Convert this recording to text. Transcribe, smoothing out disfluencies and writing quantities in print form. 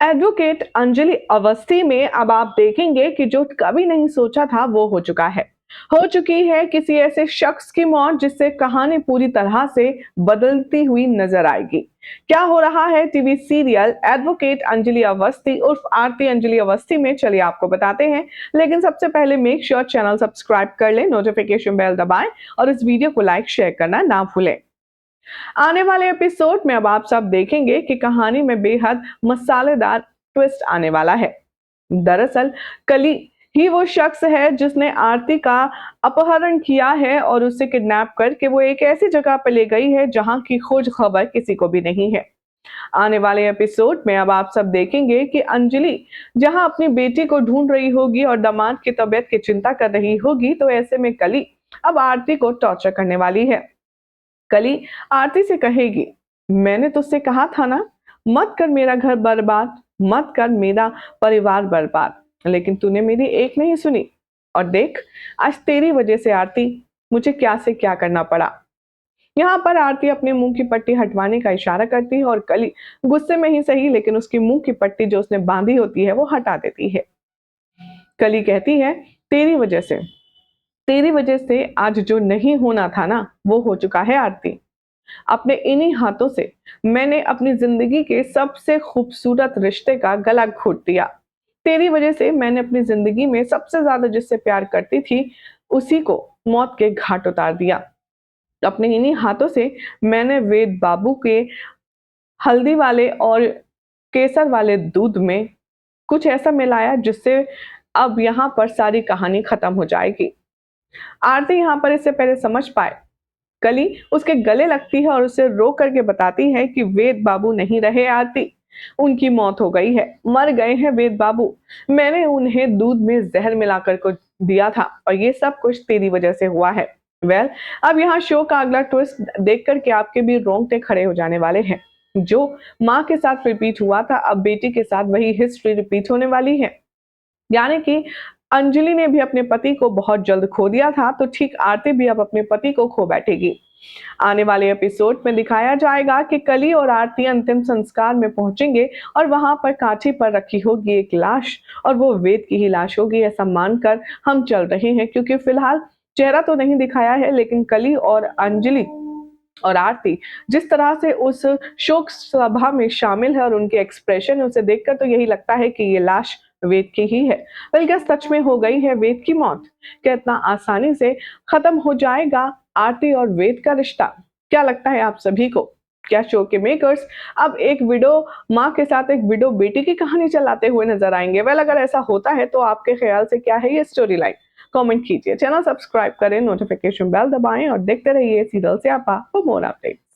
Advocate Anjali Awasthi में अब आप देखेंगे कि जो कभी नहीं सोचा था वो हो चुका है। हो चुकी है किसी ऐसे शख्स की मौत जिससे कहानी पूरी तरह से बदलती हुई नजर आएगी। क्या हो रहा है TV serial advocate Anjali Awasthi उर्फ आरती अंजलि अवस्थी में, चलिए आपको बताते हैं। लेकिन सबसे पहले मेक श्योर चैनल सब्सक्राइब कर ले, नोटिफिकेशन बेल दबाएं और इस वीडियो को लाइक शेयर करना ना भूलें। आने वाले एपिसोड में अब आप सब देखेंगे कि कहानी में बेहद मसालेदार ट्विस्ट आने वाला है। दरअसल कली ही वो शख्स है जिसने आरती का अपहरण किया है और उसे किडनैप करके वो एक ऐसी जगह पर ले गई है जहां की खोज खबर किसी को भी नहीं है। आने वाले एपिसोड में अब आप सब देखेंगे कि अंजलि जहां अपनी बेटी को ढूंढ रही होगी और दामाद की तबीयत की चिंता कर रही होगी, तो ऐसे में कली अब आरती को टॉर्चर करने वाली है। कली आरती से कहेगी, मैंने तुझसे कहा था ना, मत कर मेरा घर बर्बाद, मत कर मेरा परिवार बर्बाद, लेकिन तूने मेरी एक नहीं सुनी। और देख, आज तेरी वजह से आरती मुझे क्या से क्या करना पड़ा। यहाँ पर आरती अपने मुंह की पट्टी हटवाने का इशारा करती है और कली गुस्से में ही सही लेकिन उसकी मुंह की पट्टी जो उसने बांधी होती है वो हटा देती है। कली कहती है, तेरी वजह से तेरी वजह से आज जो नहीं होना था ना वो हो चुका है आरती। अपने इन्हीं हाथों से मैंने अपनी जिंदगी के सबसे खूबसूरत रिश्ते का गला घोट दिया। तेरी वजह से मैंने अपनी जिंदगी में सबसे ज्यादा जिससे प्यार करती थी उसी को मौत के घाट उतार दिया। अपने इन्हीं हाथों से मैंने वेद बाबू के हल्दी वाले और केसर वाले दूध में कुछ ऐसा मिलाया जिससे अब यहाँ पर सारी कहानी खत्म हो जाएगी। आरती यहाँ पर इससे पहले समझ पाए, कली उसके गले लगती है और उसे रो करके बताती है कि वेद बाबू नहीं रहे आरती, उनकी मौत हो गई है, मर गए हैं वेद बाबू। मैंने उन्हें दूध में जहर मिलाकर को दिया था और ये सब कुछ तेरी वजह से हुआ है। वेल, अब यहाँ शो का अगला ट्विस्ट देख करके आपके भी रोंगटे खड़े हो जाने वाले हैं। जो माँ के साथ रिपीट हुआ था अब बेटी के साथ वही हिस्ट्री रिपीट होने वाली है। यानी कि अंजलि ने भी अपने पति को बहुत जल्द खो दिया था, तो ठीक आरती भी अब अपने पति को खो बैठेगी। आने वाले एपिसोड में दिखाया जाएगा कि कली और आरती अंतिम संस्कार में पहुंचेंगे और वहां पर काठी पर रखी होगी एक लाश और वो वेद की ही लाश होगी, ऐसा मानकर हम चल रहे हैं। क्योंकि फिलहाल चेहरा तो नहीं दिखाया है लेकिन कली और अंजलि और आरती जिस तरह से उस शोक सभा में शामिल है और उनके एक्सप्रेशन उसे देखकर तो यही लगता है कि ये लाश वेद की ही है। वेल, क्या सच में हो गई है वेद की मौत? क्या इतना आसानी से खत्म हो जाएगा आरती और वेद का रिश्ता? क्या लगता है आप सभी को? क्या शो के मेकर्स अब एक विडो माँ के साथ एक विडो बेटी की कहानी चलाते हुए नजर आएंगे? वेल, अगर ऐसा होता है तो आपके ख्याल से क्या है ये स्टोरी लाइन? कमेंट कीजिए, चैनल सब्सक्राइब करें, नोटिफिकेशन बेल दबाएं और देखते रहिए सीरियल स्यापा फॉर मोर अपडेट्स।